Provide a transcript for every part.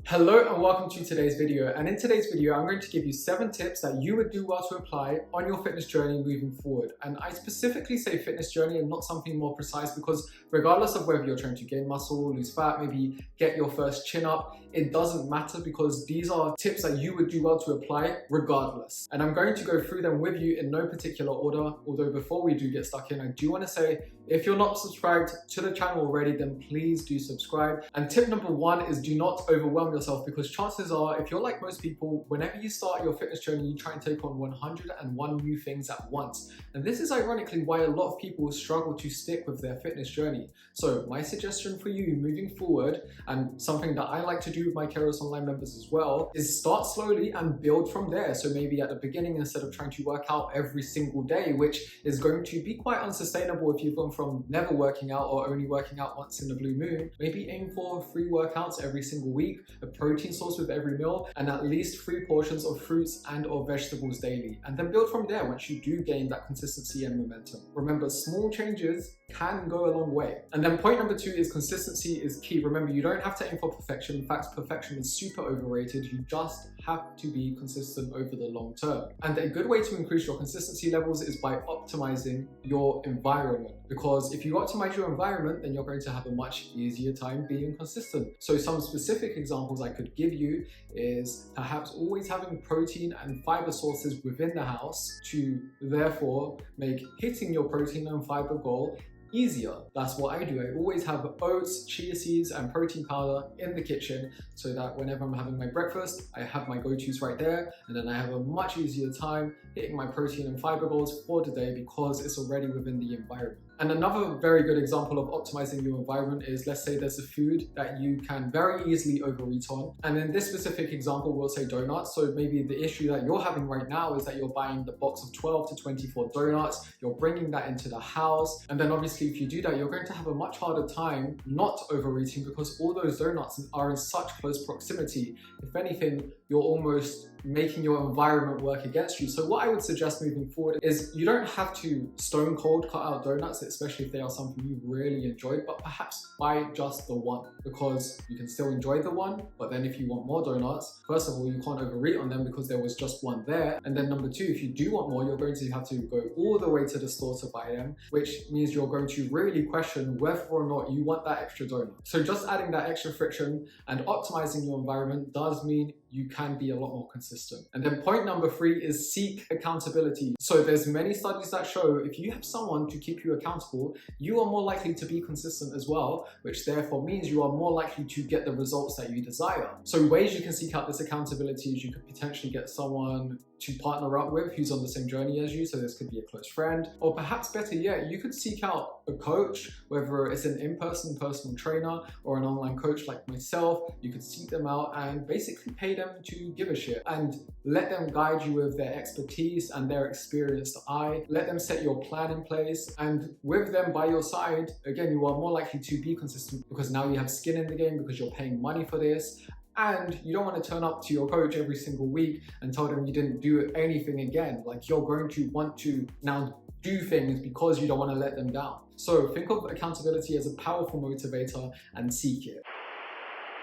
Hello and welcome to today's video, and in today's video I'm going to give you 7 tips that you would do well to apply on your fitness journey moving forward. And I specifically say fitness journey and not something more precise because regardless of whether you're trying to gain muscle, lose fat, maybe get your first chin up, it doesn't matter because these are tips that you would do well to apply regardless. And I'm going to go through them with you in no particular order, although before we do get stuck in, I do want to say if you're not subscribed to the channel already, then please do subscribe. And tip number 1 is do not overwhelm yourself, because chances are, if you're like most people, whenever you start your fitness journey, you try and take on 101 new things at once. And this is ironically why a lot of people struggle to stick with their fitness journey. So my suggestion for you moving forward, and something that I like to do with my Keros Online members as well, is start slowly and build from there. So maybe at the beginning, instead of trying to work out every single day, which is going to be quite unsustainable if you've gone from never working out or only working out once in the blue moon, maybe aim for 3 workouts every single week, a protein source with every meal, and at least 3 portions of fruits and or vegetables daily. And then build from there once you do gain that consistency and momentum. Remember, small changes can go a long way. And then point number 2 is consistency is key. Remember, you don't have to aim for perfection. In fact, perfection is super overrated. You just have to be consistent over the long term. And a good way to increase your consistency levels is by optimizing your environment. Because if you optimize your environment, then you're going to have a much easier time being consistent. So some specific examples I could give you is perhaps always having protein and fiber sources within the house to therefore make hitting your protein and fiber goal easier. That's what I do. I always have oats, chia seeds, and protein powder in the kitchen so that whenever I'm having my breakfast, I have my go-tos right there, and then I have a much easier time hitting my protein and fiber goals for the day because it's already within the environment. And another very good example of optimizing your environment is, let's say there's a food that you can very easily overeat on. And in this specific example, we'll say donuts. So maybe the issue that you're having right now is that you're buying the box of 12 to 24 donuts, you're bringing that into the house. And then obviously if you do that, you're going to have a much harder time not overeating because all those donuts are in such close proximity. If anything, you're almost making your environment work against you. So what I would suggest moving forward is you don't have to stone cold cut out donuts, especially if they are something you really enjoy, but perhaps buy just the one, because you can still enjoy the one, but then if you want more donuts, first of all, you can't overeat on them because there was just one there. And then number 2, if you do want more, you're going to have to go all the way to the store to buy them, which means you're going to really question whether or not you want that extra donut. So just adding that extra friction and optimizing your environment does mean you can be a lot more consistent. And then point number 3 is seek accountability. So there's many studies that show if you have someone to keep you accountable, you are more likely to be consistent as well, which therefore means you are more likely to get the results that you desire. So ways you can seek out this accountability is you could potentially get someone to partner up with who's on the same journey as you. So this could be a close friend, or perhaps better yet, you could seek out a coach, whether it's an in-person personal trainer or an online coach like myself. You could seek them out and basically pay them to give a shit and let them guide you with their expertise and their experienced eye. Let them set your plan in place, and with them by your side, again, you are more likely to be consistent because now you have skin in the game because you're paying money for this. And you don't want to turn up to your coach every single week and tell them you didn't do anything again. Like, you're going to want to now do things because you don't want to let them down. So think of accountability as a powerful motivator and seek it.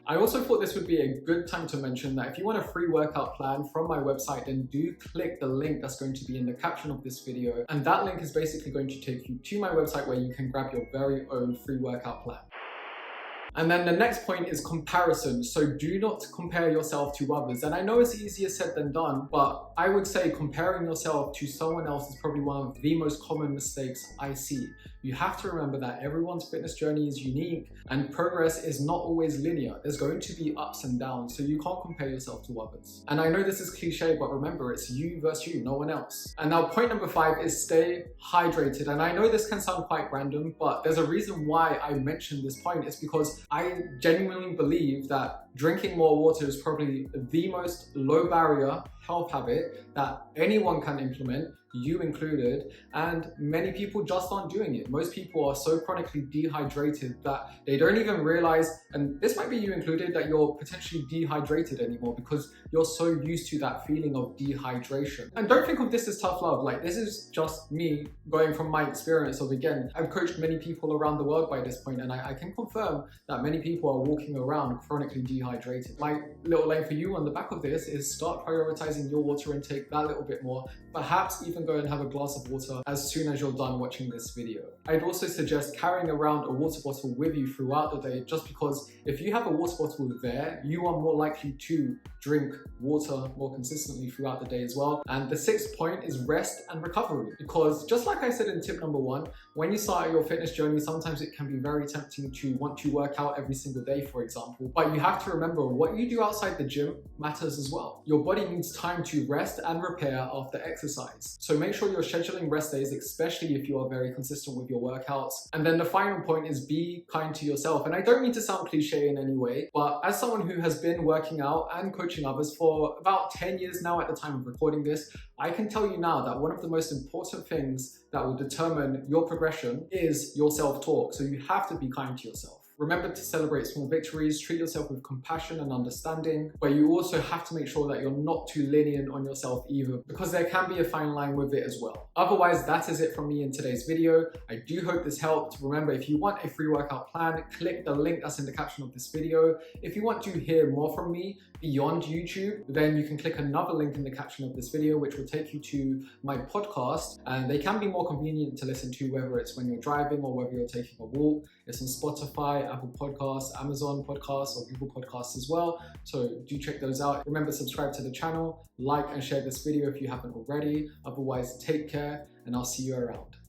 I also thought this would be a good time to mention that if you want a free workout plan from my website, then do click the link that's going to be in the caption of this video. And that link is basically going to take you to my website where you can grab your very own free workout plan. And then the next point is comparison. So do not compare yourself to others. And I know it's easier said than done, but I would say comparing yourself to someone else is probably one of the most common mistakes I see. You have to remember that everyone's fitness journey is unique and progress is not always linear. There's going to be ups and downs, so you can't compare yourself to others. And I know this is cliche, but remember, it's you versus you, no one else. And now point number 5 is stay hydrated. And I know this can sound quite random, but there's a reason why I mentioned this point. It's because I genuinely believe that drinking more water is probably the most low barrier health habit that anyone can implement, you included, and many people just aren't doing it. Most people are so chronically dehydrated that they don't even realize, and this might be you included, that you're potentially dehydrated anymore because you're so used to that feeling of dehydration. And don't think of this as tough love. Like, this is just me going from my experience of, again, I've coached many people around the world by this point, and I can confirm that many people are walking around chronically dehydrated dehydrated. My little lane for you on the back of this is start prioritizing your water intake that little bit more. Perhaps even go and have a glass of water as soon as you're done watching this video. I'd also suggest carrying around a water bottle with you throughout the day, just because if you have a water bottle there, you are more likely to drink water more consistently throughout the day as well. And the 6th point is rest and recovery, because just like I said in tip number 1, when you start your fitness journey, sometimes it can be very tempting to want to work out every single day, for example, but you have to remember what you do outside the gym matters as well. Your body needs time to rest and repair after exercise. So make sure you're scheduling rest days, especially if you are very consistent with your workouts. And then the final point is be kind to yourself. And I don't mean to sound cliche in any way, but as someone who has been working out and coaching others for about 10 years now at the time of recording this, I can tell you now that one of the most important things that will determine your progression is your self-talk. So you have to be kind to yourself. Remember to celebrate small victories, treat yourself with compassion and understanding, but you also have to make sure that you're not too lenient on yourself either, because there can be a fine line with it as well. Otherwise, that is it from me in today's video. I do hope this helped. Remember, if you want a free workout plan, click the link that's in the caption of this video. If you want to hear more from me beyond YouTube, then you can click another link in the caption of this video, which will take you to my podcast, and they can be more convenient to listen to, whether it's when you're driving or whether you're taking a walk. It's on Spotify, Apple Podcasts, Amazon Podcasts, or Google Podcasts as well. So do check those out. Remember, subscribe to the channel, like and share this video if you haven't already. Otherwise, take care, and I'll see you around.